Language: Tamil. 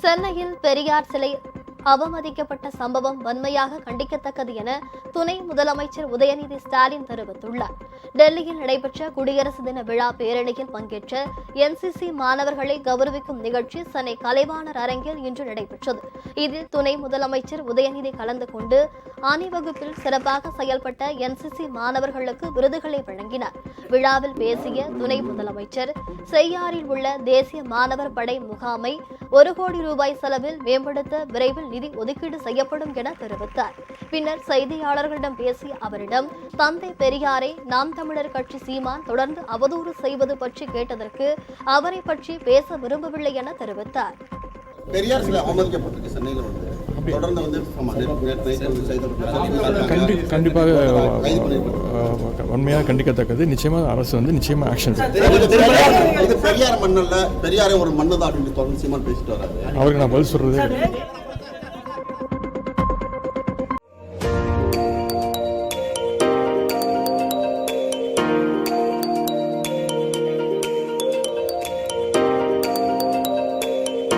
சென்னையில் பெரியார் சிலை அவமதிக்கப்பட்ட சம்பவம் வன்மையாக கண்டிக்கத்தக்கது என துணை முதலமைச்சர் உதயநிதி ஸ்டாலின் தெரிவித்துள்ளார். டெல்லியில் நடைபெற்ற குடியரசு தின விழா பேரணியில் பங்கேற்ற என்சிசி மாணவர்களை கௌரவிக்கும் நிகழ்ச்சி சென்னை கலைவாணர் அரங்கில் இன்று நடைபெற்றது. இதில் துணை முதலமைச்சர் உதயநிதி கலந்து கொண்டு அணிவகுப்பில் சிறப்பாக செயல்பட்ட என்சிசி மாணவர்களுக்கு விருதுகளை வழங்கினார். விழாவில் பேசிய துணை முதலமைச்சர், செய்யாறில் உள்ள தேசிய மாணவர் படை முகாமை 1 கோடி ரூபாய் செலவில் மேம்படுத்த விரைவில் நிதி ஒதுக்கீடு செய்யப்படும் என தெரிவித்தார். பின்னர் செய்தியாளர்களிடம் பேசிய அவரிடம், தந்தை பெரியாரை நாம் தமிழர் கட்சி சீமான் தொடர்ந்து அவதூறு செய்வது பற்றி கேட்டதற்கு அவரை பற்றி பேச விரும்பவில்லை என தெரிவித்தார். பெரியார் சிலை அவமதிக்கப்பட்டிருக்கு சென்னையில் தொடர்ந்து கண்டிப்பாக வன்மையாக கண்டிக்கத்தக்கது. நிச்சயமாக அரசு நிச்சயமா ஆக்ஷன். பெரியார் மண்ணல்ல, பெரியாரே ஒரு மண்ணு தான் அப்படின்னு தொடர்ந்து சீமான் பேசிட்டு வர்றாரு. அவருக்கு நான் பதில் சொல்றது